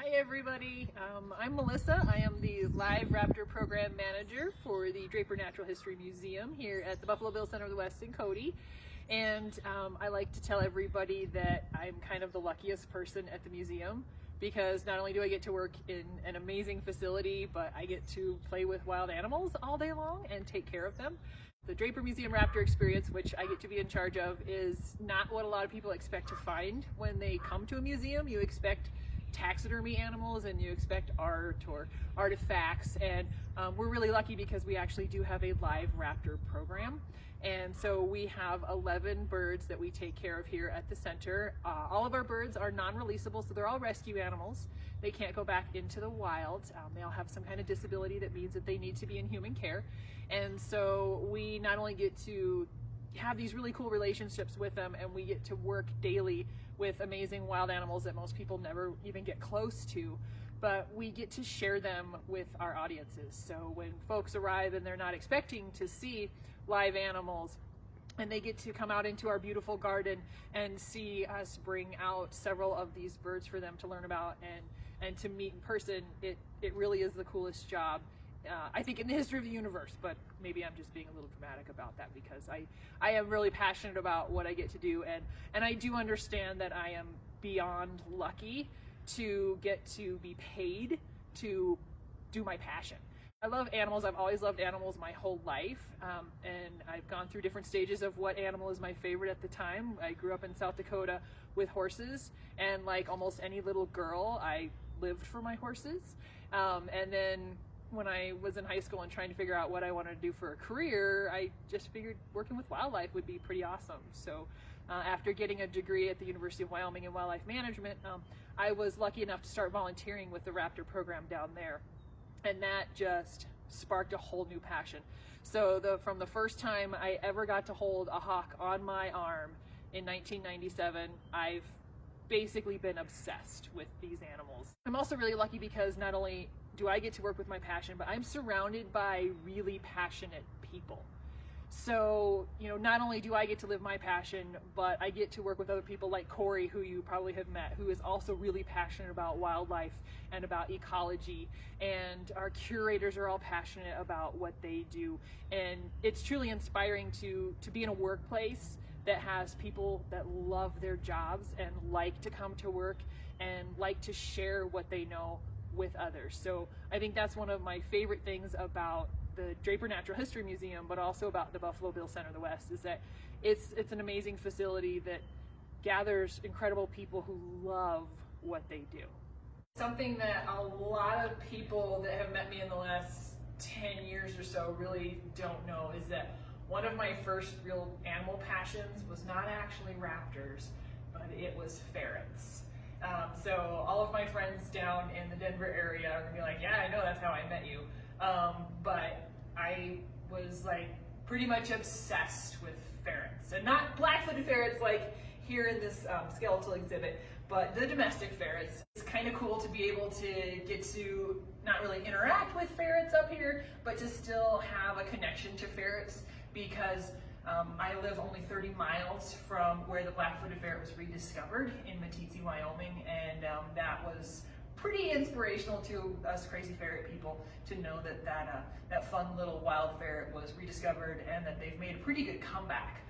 Hi everybody, I'm Melissa. I am the Live Raptor Program Manager for the Draper Natural History Museum here at the Buffalo Bill Center of the West in Cody. And I like to tell everybody that I'm kind of the luckiest person at the museum because not only do I get to work in an amazing facility, but I get to play with wild animals all day long and take care of them. The Draper Museum Raptor experience, which I get to be in charge of, is not what a lot of people expect to find when they come to a museum. You expect taxidermy animals and you expect art or artifacts, and we're really lucky because we actually do have a live raptor program. And so we have 11 birds that we take care of here at the center. All of our birds are non-releasable, so they're all rescue animals. They can't go back into the wild. They all have some kind of disability that means that they need to be in human care. And so we not only get to have these really cool relationships with them, and we get to work daily with amazing wild animals that most people never even get close to, but we get to share them with our audiences. So when folks arrive and they're not expecting to see live animals, and they get to come out into our beautiful garden and see us bring out several of these birds for them to learn about and to meet in person, it really is the coolest job I think in the history of the universe. But maybe I'm just being a little dramatic about that because I am really passionate about what I get to do, and I do understand that I am beyond lucky to get to be paid to do my passion. I love animals. I've always loved animals my whole life, and I've gone through different stages of what animal is my favorite at the time. I grew up in South Dakota with horses, and like almost any little girl, I lived for my horses. And then when I was in high school and trying to figure out what I wanted to do for a career, I just figured working with wildlife would be pretty awesome. So after getting a degree at the University of Wyoming in wildlife management, I was lucky enough to start volunteering with the Raptor program down there. And that just sparked a whole new passion. So from the first time I ever got to hold a hawk on my arm in 1997, I've basically been obsessed with these animals. I'm also really lucky because not only do I get to work with my passion, but I'm surrounded by really passionate people. So, you know, not only do I get to live my passion, but I get to work with other people like Corey, who you probably have met, who is also really passionate about wildlife and about ecology. And our curators are all passionate about what they do. And it's truly inspiring to be in a workplace that has people that love their jobs and like to come to work and like to share what they know with others. So I think that's one of my favorite things about the Draper Natural History Museum, but also about the Buffalo Bill Center of the West, is that it's an amazing facility that gathers incredible people who love what they do. Something that a lot of people that have met me in the last 10 years or so really don't know is that one of my first real animal passions was not actually raptors, but it was ferrets. So all of my friends down in the Denver area are gonna be like, yeah, I know, that's how I met you. But I was like pretty much obsessed with ferrets, and not black-footed ferrets like here in this skeletal exhibit, but the domestic ferrets. It's kind of cool to be able to get to not really interact with ferrets up here, but to still have a connection to ferrets because I live only 30 miles from where the black-footed ferret was rediscovered in Meeteetse, Wyoming, and that was pretty inspirational to us crazy ferret people to know that that fun little wild ferret was rediscovered and that they've made a pretty good comeback.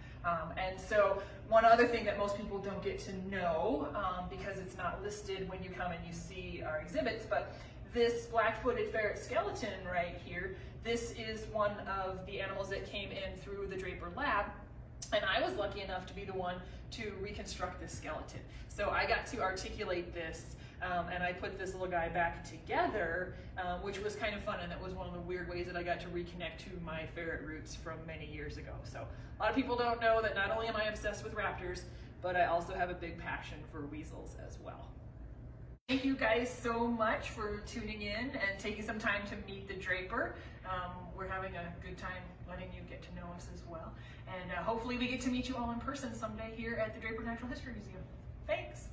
And so one other thing that most people don't get to know, because it's not listed when you come and you see our exhibits, but this black-footed ferret skeleton right here, this is one of the animals that came in through the Draper lab, and I was lucky enough to be the one to reconstruct this skeleton. So I got to articulate this, and I put this little guy back together, which was kind of fun, and that was one of the weird ways that I got to reconnect to my ferret roots from many years ago. So a lot of people don't know that not only am I obsessed with raptors, but I also have a big passion for weasels as well. Thank you guys so much for tuning in and taking some time to meet the Draper. We're having a good time letting you get to know us as well. And hopefully we get to meet you all in person someday here at the Draper Natural History Museum. Thanks.